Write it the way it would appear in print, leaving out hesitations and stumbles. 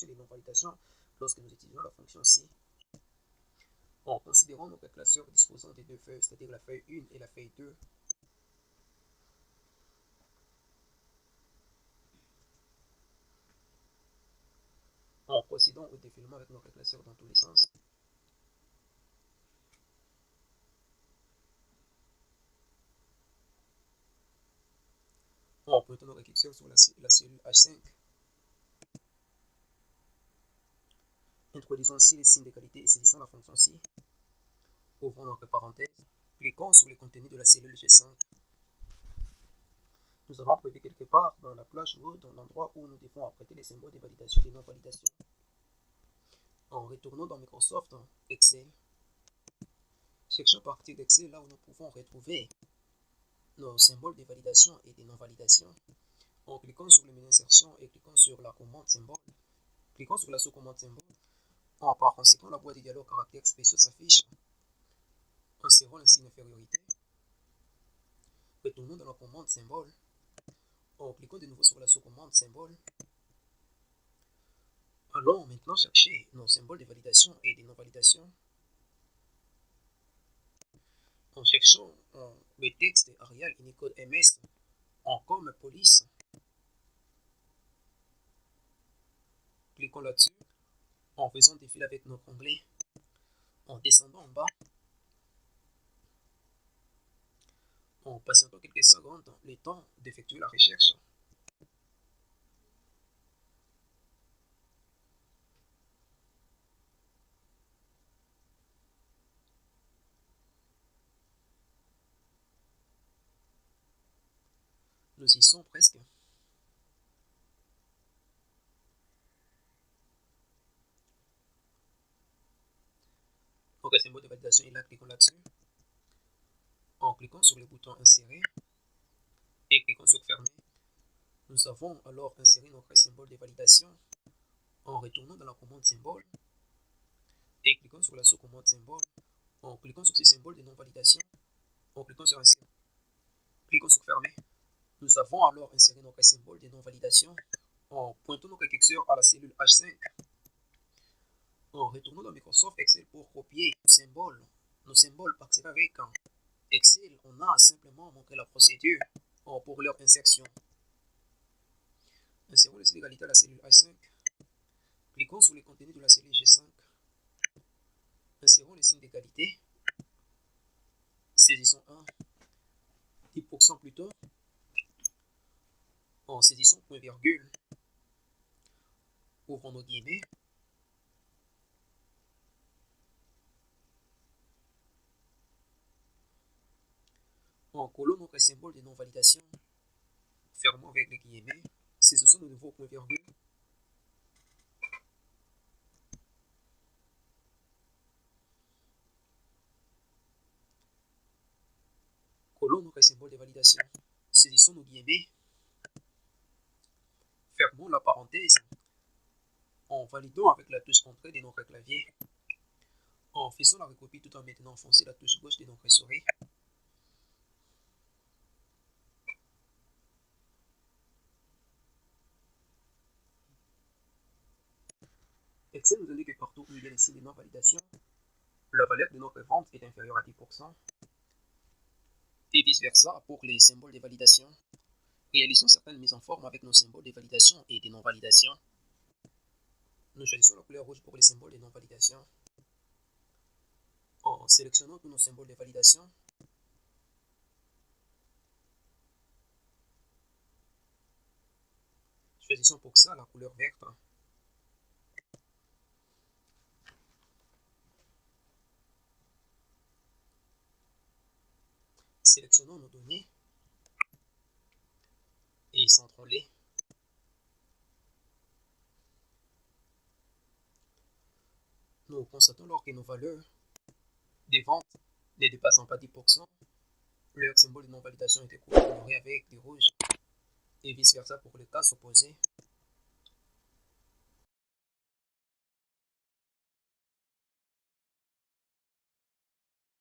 validation et des non-validations lorsque nous utilisons la fonction si. En considérant notre classeur disposant des deux feuilles, c'est-à-dire la feuille 1 et la feuille 2, en procédant au défilement avec notre classeur dans tous les sens, en pointant notre curseur sur la cellule H5, introduisons ici les signes d'égalité et saisissons la fonction si, ouvrons notre parenthèse, cliquons sur le contenu de la cellule G5. Nous avons prévu quelque part dans la plage ou dans l'endroit où nous devons apprêter les symboles de validation et de non-validation. En retournant dans Microsoft Excel, cherchons à partir d'Excel là où nous pouvons retrouver nos symboles de validation et de non-validation. En cliquant sur le menu insertion et cliquant sur la commande symbole, cliquons sur la sous-commande symbole. Par conséquent, la boîte de dialogue caractères spéciaux s'affiche. Insérons le signe infériorité. Retournons dans la commande symbole. En cliquant de nouveau sur la sous-commande symbole. Allons maintenant chercher nos symboles de validation et de non-validation. En cherchant le texte Arial Unicode MS en comme police. Cliquons là-dessus. En faisant défiler avec notre onglet. En descendant en bas. En patientant quelques secondes, le temps d'effectuer la recherche. Nous y sommes presque. Donc, symbole de validation est là, cliquons là-dessus. En cliquant sur le bouton insérer et cliquons sur fermer, nous avons alors inséré notre symbole de validation en retournant dans la commande symbole et cliquons sur la sous-commande symbole. En cliquant sur ce symbole de non-validation, en cliquant sur insérer, cliquons sur fermer. Nous avons alors inséré notre symbole de non-validation en pointant notre curseur à la cellule H5. En retournant dans Microsoft Excel pour copier nos symboles parce qu'avec Excel, on a simplement montré la procédure pour leur insertion. Insérons le signe d'égalité à la cellule H5. Cliquons sur le contenu de la cellule G5. Insérons le signe d'égalité. Saisissons 1, 10% plutôt. En saisissant point virgule. Ouvrons nos guillemets. En collant notre symbole de non-validation. Fermons avec les guillemets. Saisissons de nouveau point virgule. Collons notre symbole de validation. Saisissons nos guillemets. Fermons la parenthèse. En validant avec la touche entrée de notre clavier. En faisant la recopie tout en maintenant enfoncer la touche gauche de notre souris. Excel nous indique que partout où il y a les signes de non-validation, la valeur de notre vente est inférieure à 10%. Et vice-versa pour les symboles de validation. Réalisons certaines mises en forme avec nos symboles de validation et de non-validation. Nous choisissons la couleur rouge pour les symboles de non-validation. En sélectionnant tous nos symboles de validation. Choisissons pour ça la couleur verte. Sélectionnons nos données et centrons-les. Nous constatons alors que nos valeurs des ventes ne dépassant pas 10%, leur symbole de non-validation était coloré avec du rouge et vice-versa pour le cas opposé.